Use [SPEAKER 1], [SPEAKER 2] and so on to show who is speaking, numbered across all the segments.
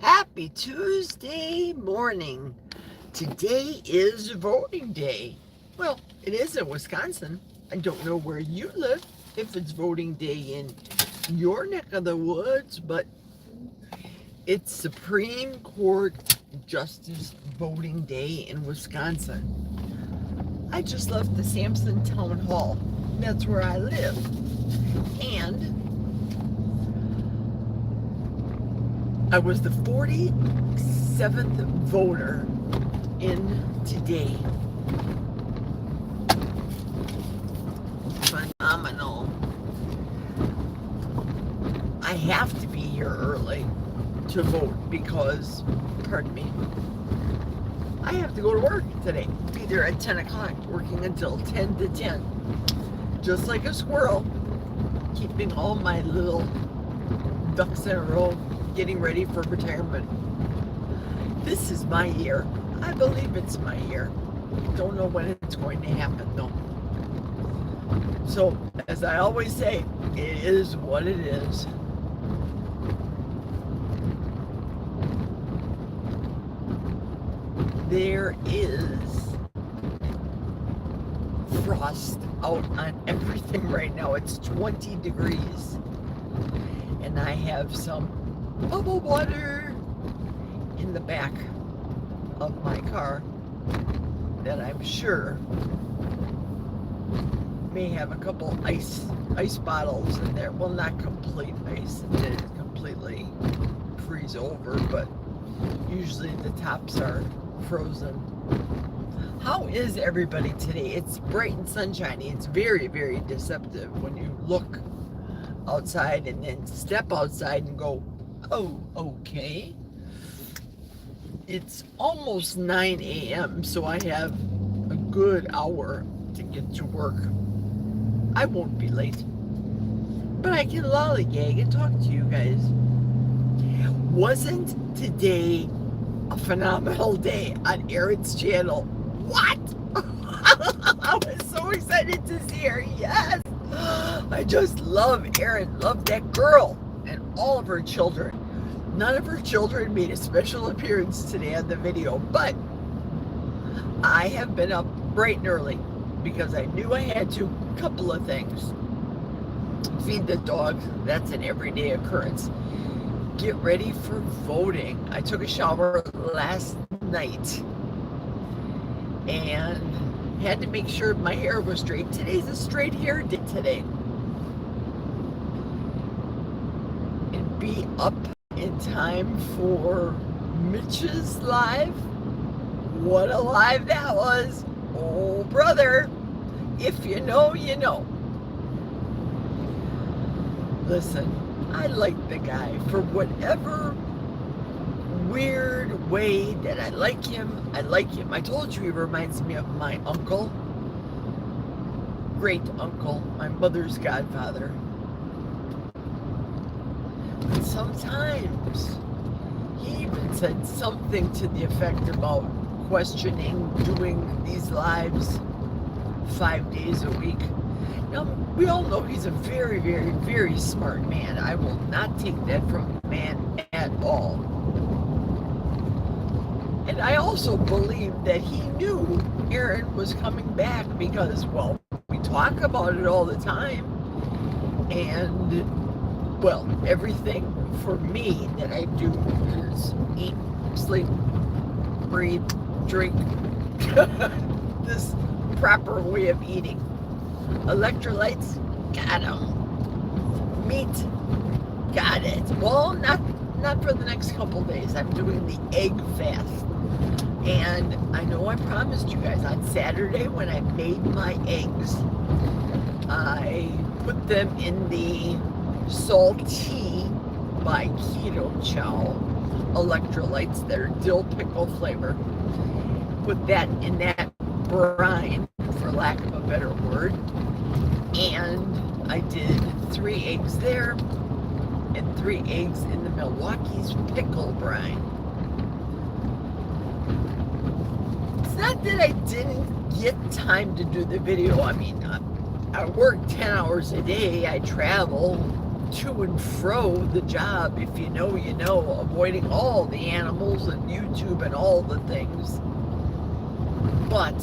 [SPEAKER 1] Happy Tuesday morning. Today is voting day. Well, it is in Wisconsin. I don't know where you live, if it's voting day in your neck of the woods, but it's Supreme Court Justice voting day in Wisconsin. I just left the Sampson Town Hall. That's where I live. And I was the 47th voter in today. Phenomenal. I have to be here early to vote because, pardon me, I have to go to work today. Be there at 10 o'clock, working until 10 to 10. Just like a squirrel, keeping all my little ducks in a row, getting ready for retirement. This is my year. I believe it's my year. Don't know when it's going to happen though. So, as I always say, it is what it is. There is frost out on everything right now. It's 20 degrees. And I have some bubble water in the back of my car that I'm sure may have a couple ice bottles in there. Well, not complete ice, it didn't completely freeze over, but usually the tops are frozen. How is everybody today? It's bright and sunshiny. It's very, very deceptive when you look outside and then step outside and go, oh, okay. It's almost 9 a.m., so I have a good hour to get to work. I won't be late, but I can lollygag and talk to you guys. Wasn't today a phenomenal day on Erin's channel? What? I was so excited to see her. Yes. I just love Erin, love that girl and all of her children. None of her children made a special appearance today on the video, but I have been up bright and early because I knew I had to. A couple of things. Feed the dogs, that's an everyday occurrence. Get ready for voting. I took a shower last night and had to make sure my hair was straight. Today's a straight hair day today. And be up in time for Mitch's live. What a live that was. Oh, brother. If you know, you know. Listen, I like the guy for whatever weird way that I like him. I like him. I told you he reminds me of my uncle. Great uncle, my mother's godfather. But sometimes he even said something to the effect about questioning doing these lives 5 days a week. Now, we all know he's a very, very, very smart man. I will not take that from the man at all. And I also believe that he knew Erin was coming back because, well, we talk about it all the time. And, well, everything for me that I do is eat, sleep, breathe, drink. This proper way of eating. Electrolytes, got them. Meat, got it. Well, not for the next couple days. I'm doing the egg fast. And I know I promised you guys on Saturday when I made my eggs, I put them in the Salty by Keto Chow electrolytes that are dill pickle flavor. Put that in that brine, for lack of a better word, and I did 3 eggs there and 3 eggs in the Milwaukee's pickle brine. It's not that I didn't get time to do the video. I mean, I work 10 hours a day. I travel to and fro the job. If you know, you know, avoiding all the animals and YouTube and all the things. But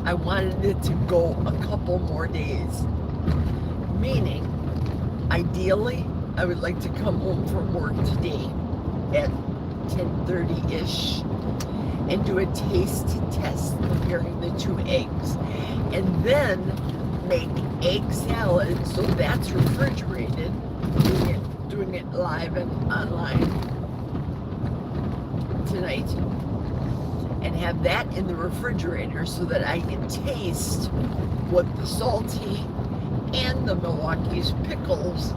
[SPEAKER 1] I wanted it to go a couple more days. Meaning, ideally, I would like to come home from work today at 10:30-ish and do a taste test comparing the two eggs. And then make egg salad, so that's refrigerated, doing it live and online tonight, and have that in the refrigerator so that I can taste what the salty and the Milwaukee's Pickles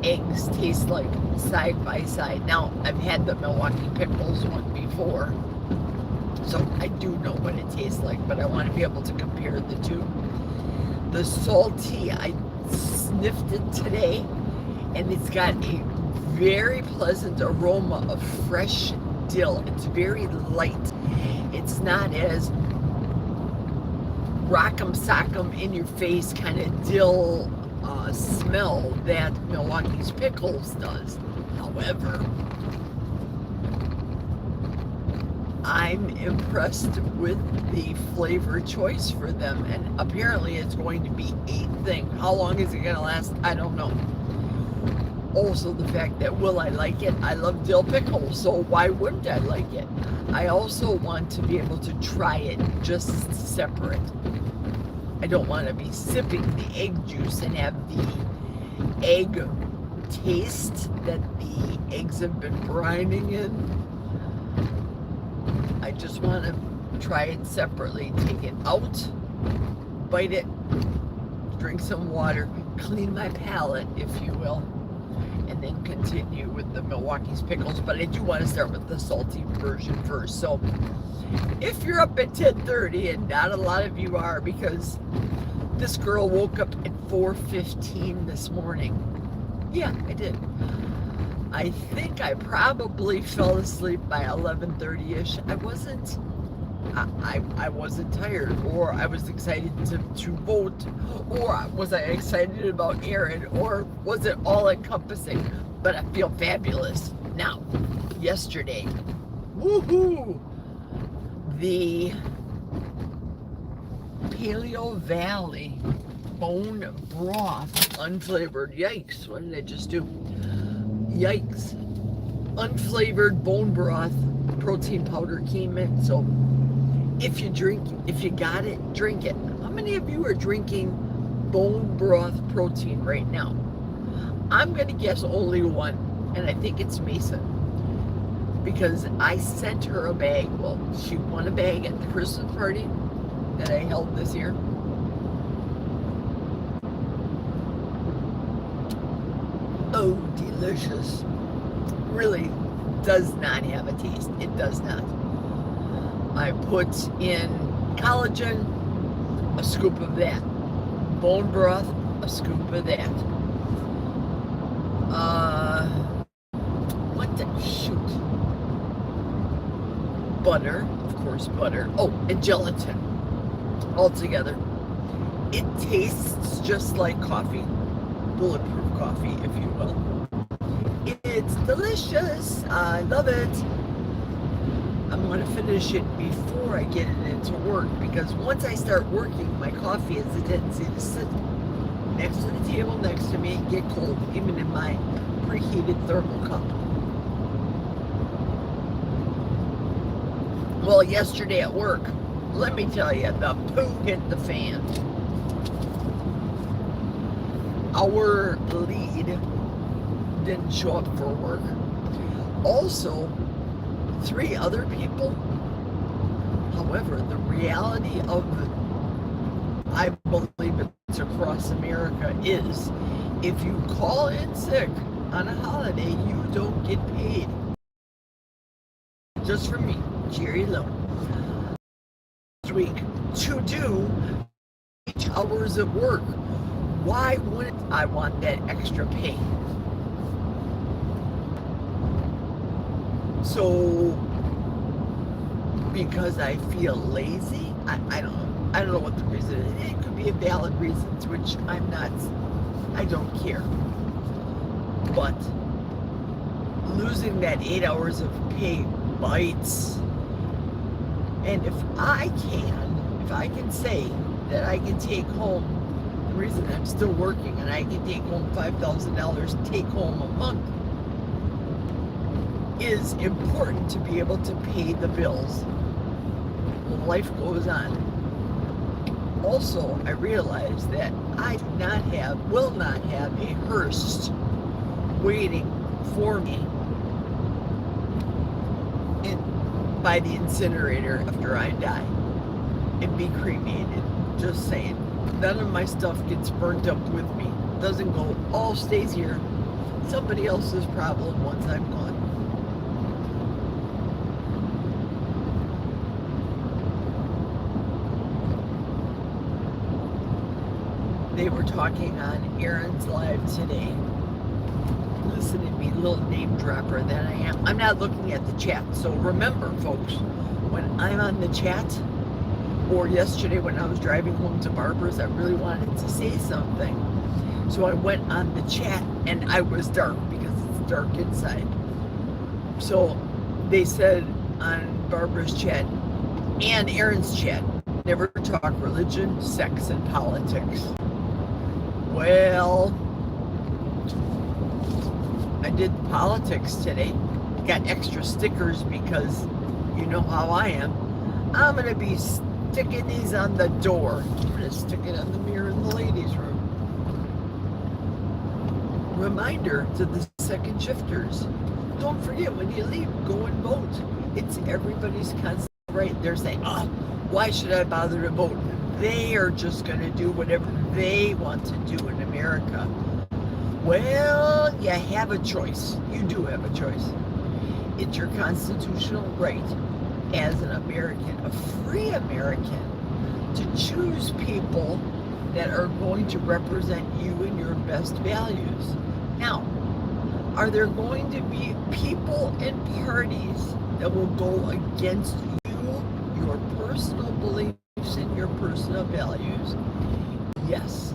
[SPEAKER 1] eggs taste like side by side. Now, I've had the Milwaukee Pickles one before, so I do know what it tastes like, but I want to be able to compare the two. The salty, I sniffed it today, and it's got a very pleasant aroma of fresh dill. It's very light. It's not as rock'em sock'em in your face kind of dill smell that Milwaukee's Pickles does. However, I'm impressed with the flavor choice for them, and apparently it's going to be a thing. How long is it going to last? I don't know. Also, the fact that, will I like it? I love dill pickles, so why wouldn't I like it? I also want to be able to try it just separate. I don't want to be sipping the egg juice and have the egg taste that the eggs have been brining in. I just want to try it separately. Take it out, bite it, drink some water, clean my palate, if you will, and then continue with the Milwaukee's Pickles. But I do want to start with the salty version first. So if you're up at 10:30, and not a lot of you are, because this girl woke up at 4:15 this morning. Yeah, I did. I think I probably fell asleep by 11:30-ish. I wasn't tired, or I was excited to vote, or was I excited about Aaron, or was it all encompassing? But I feel fabulous. Now, yesterday, woohoo, the Paleo Valley bone broth unflavored. Yikes, what did I just do? Yikes. Unflavored bone broth protein powder came in. So if you got it, drink it. How many of you are drinking bone broth protein right now? I'm going to guess only one, and I think it's Mason, because I sent her a bag. Well, she won a bag at the Christmas party that I held this year. Oh, delicious. Really does not have a taste. It does not. I put in collagen, a scoop of that. Bone broth, a scoop of that. Butter, of course, butter. Oh, and gelatin. All together. It tastes just like coffee. Bulletproof coffee, if you will. It's delicious. I love it. I'm going to finish it before I get it into work, because once I start working, my coffee has a tendency to sit next to the table next to me and get cold, even in my preheated thermal cup. Well, yesterday at work, let me tell you, the poo hit the fan. Our lead didn't show up for work. Also, 3 other people. However, the reality of I believe it's across America, is if you call in sick on a holiday, you don't get paid. Just for me, Jerry Lone. This week, to do 8 hours of work. Why wouldn't I want that extra pay? So, because I feel lazy? I don't know what the reason is. It could be a valid reason, which I'm not I don't care. But losing that 8 hours of pay bites. And if I can say that I can take home, the reason I'm still working and I can take home $5,000 take home a month is important to be able to pay the bills when life goes on. Also, I realize that I will not have a hearse waiting for me by the incinerator after I die and be cremated. Just saying. None of my stuff gets burnt up with me. Doesn't go, all stays here. Somebody else's problem once I'm gone. They were talking on Aaron's Live today. Listen to me, little name dropper that I am. I'm not looking at the chat. So remember, folks, when I'm on the chat, or yesterday when I was driving home to Barbara's, I really wanted to say something. So I went on the chat and I was dark because it's dark inside. So they said on Barbara's chat and Aaron's chat, never talk religion, sex, and politics. Well, I did politics today. Got extra stickers because you know how I am. I'm going to be sticking these on the door. I'm going to stick it on the mirror in the ladies' room. Reminder to the second shifters. Don't forget when you leave, go and vote. It's everybody's constant right. They're saying, oh, why should I bother to vote? They are just going to do whatever they want to do in America. Well, you have a choice. You do have a choice. It's your constitutional right as an American, a free American, to choose people that are going to represent you and your best values. Now, are there going to be people and parties that will go against you, your personal beliefs and your personal values? Yes.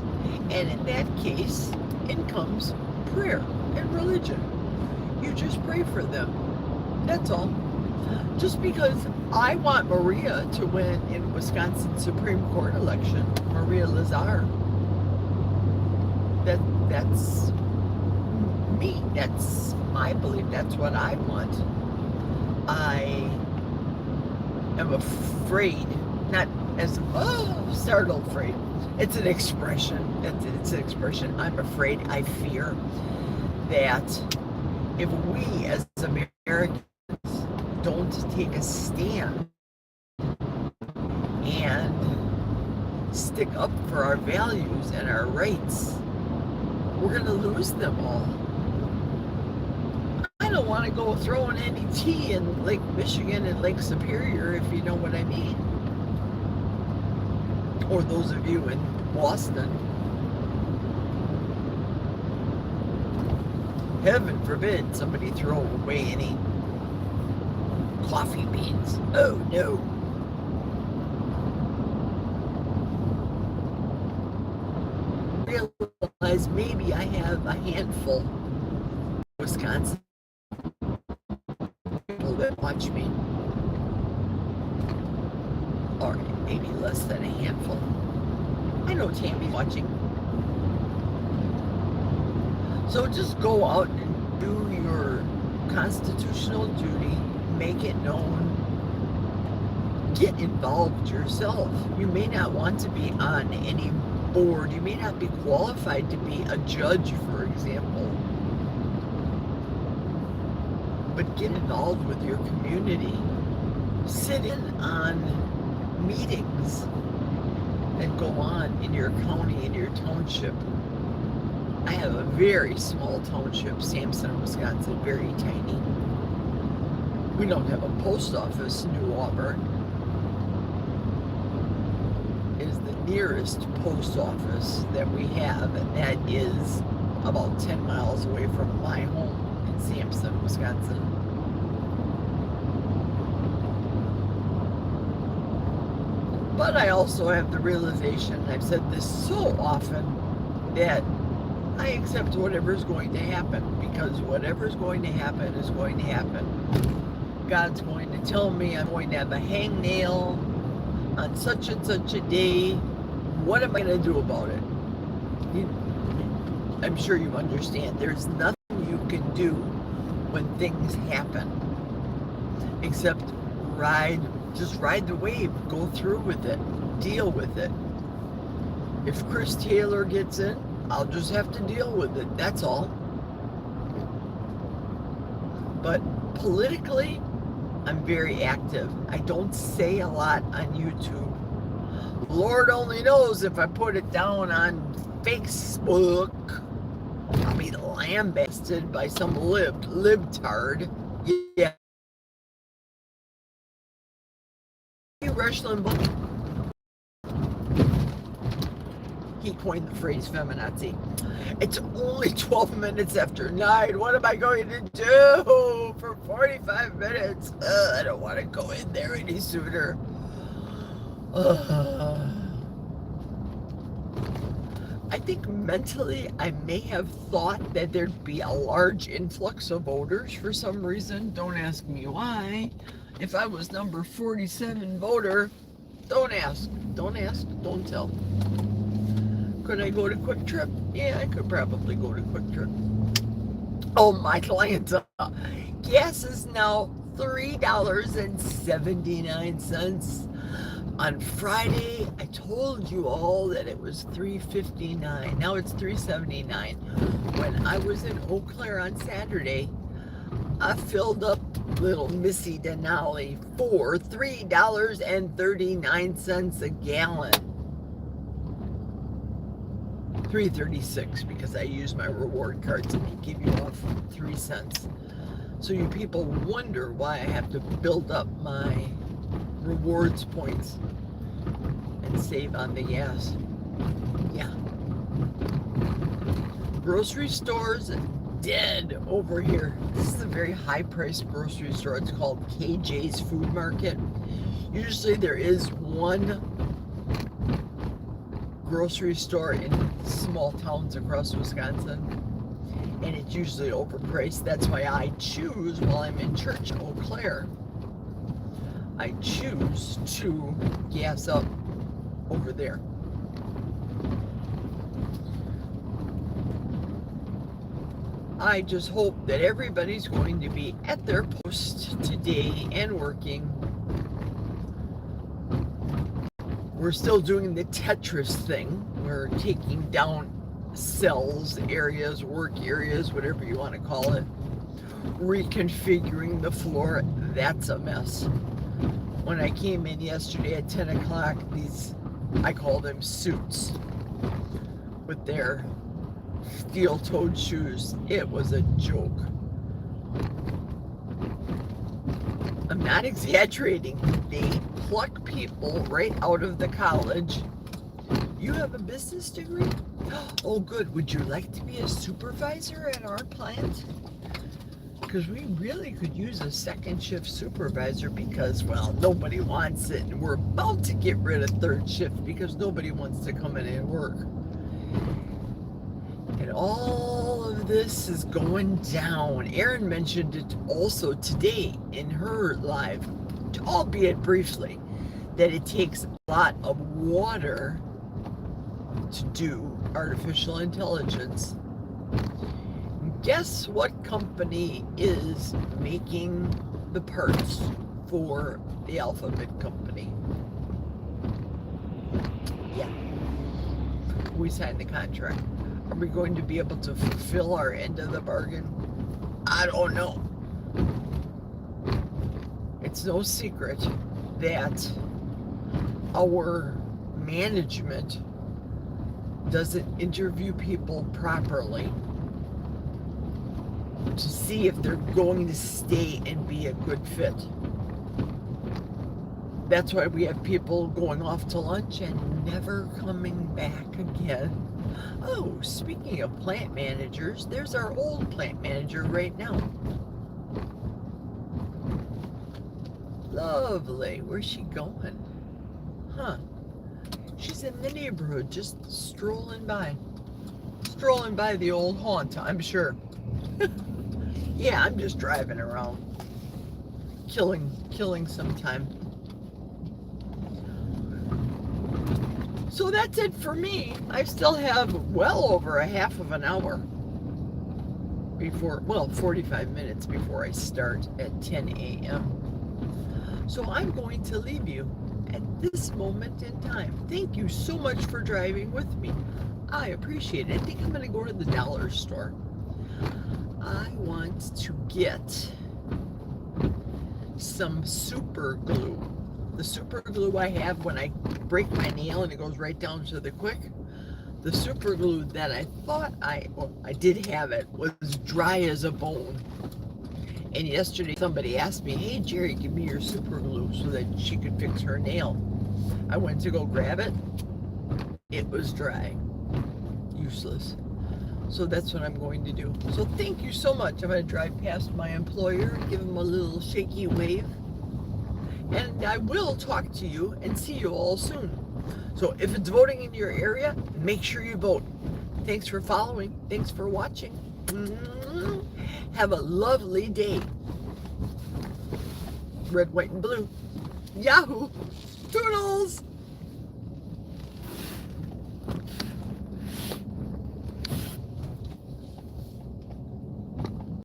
[SPEAKER 1] And in that case, in comes prayer and religion. You just pray for them. That's all. Just because I want Maria to win in Wisconsin Supreme Court election, Maria Lazar, that's me. That's my belief. That's what I want. I am afraid, not as, startled afraid. It's an expression. It's an expression. I'm afraid, I fear that if we as Americans don't take a stand and stick up for our values and our rights, we're going to lose them all. I don't want to go throwing any tea in Lake Michigan and Lake Superior, if you know what I mean. Or those of you in Boston. Heaven forbid somebody throw away any coffee beans. Oh no. Realize maybe I have a handful of Wisconsin people that watch me. Or maybe less than a handful. I know Tammy's watching. So just go out and do your constitutional duty. Make it known. Get involved yourself. You may not want to be on any board. You may not be qualified to be a judge, for example. But get involved with your community. Sit in on meetings that go on in your county, in your township. I have a very small township, Sampson, Wisconsin, very tiny. We don't have a post office. New Auburn is the nearest post office that we have, and that is about 10 miles away from my home in Sampson, Wisconsin. But I also have the realization, I've said this so often, that I accept whatever's going to happen, because whatever's going to happen is going to happen. God's going to tell me I'm going to have a hangnail on such and such a day. What am I going to do about it? I'm sure you understand. There's nothing you can do when things happen except just ride the wave, go through with it, deal with it. If Chris Taylor gets in, I'll just have to deal with it, that's all. But politically, I'm very active. I don't say a lot on YouTube. Lord only knows if I put it down on Facebook, I'll be lambasted by some libtard. Yeah. Rush Limbaugh. He coined the phrase feminazi. It's only 12 minutes after 9. What am I going to do for 45 minutes? I don't want to go in there any sooner. I think mentally I may have thought that there'd be a large influx of voters for some reason. Don't ask me why. If I was number 47 voter, don't ask, don't tell. Could I go to Quick Trip? Yeah, I could probably go to Quick Trip. Oh, my clientele. Gas is now $3.79. On Friday, I told you all that it was $3.59. Now it's $3.79. When I was in Eau Claire on Saturday, I filled up little Missy Denali for $3.39 a gallon. $3.36 because I use my reward cards and they give you off 3 cents. So you people wonder why I have to build up my rewards points and save on the gas. Yeah. Grocery stores dead over here. This is a very high-priced grocery store. It's called KJ's Food Market. Usually there is one grocery store in small towns across Wisconsin, and it's usually overpriced. That's why I choose, while I'm in church in Eau Claire, I choose to gas up over there. I just hope that everybody's going to be at their post today and working. We're still doing the Tetris thing. We're taking down cells, areas, work areas, whatever you want to call it. Reconfiguring the floor. That's a mess. When I came in yesterday at 10 o'clock, I call them suits with their steel-toed shoes. It was a joke. I'm not exaggerating. They pluck people right out of the college. You have a business degree? Oh, good. Would you like to be a supervisor at our plant? Because we really could use a second shift supervisor because, well, nobody wants it. And we're about to get rid of third shift because nobody wants to come in and work. And all of this is going down. Erin mentioned it also today in her live, albeit briefly, that it takes a lot of water to do artificial intelligence. Guess what company is making the parts for the Alphabet company? Yeah. We signed the contract. Are we going to be able to fulfill our end of the bargain? I don't know. It's no secret that our management doesn't interview people properly to see if they're going to stay and be a good fit. That's why we have people going off to lunch and never coming back again. Oh, speaking of plant managers, there's our old plant manager right now. Lovely. Where's she going? Huh. She's in the neighborhood, just strolling by. strolling by the old haunt, I'm sure. Yeah, I'm just driving around, killing some time. So that's it for me. I still have well over a half of an hour before, well, 45 minutes before I start at 10 a.m. So I'm going to leave you at this moment in time. Thank you so much for driving with me. I appreciate it. I think I'm going to go to the dollar store. I want to get some super glue. The super glue I have when I break my nail and it goes right down to the quick. The super glue that I thought I did have it was dry as a bone. And yesterday somebody asked me, hey Jerry, give me your super glue so that she could fix her nail. I went to go grab it. It was dry. Useless. So that's what I'm going to do. So thank you so much. I'm going to drive past my employer and give him a little shaky wave. And I will talk to you and see you all soon. So if it's voting in your area, make sure you vote. Thanks for following. Thanks for watching. Have a lovely day. Red, white, and blue. Yahoo! Toodles!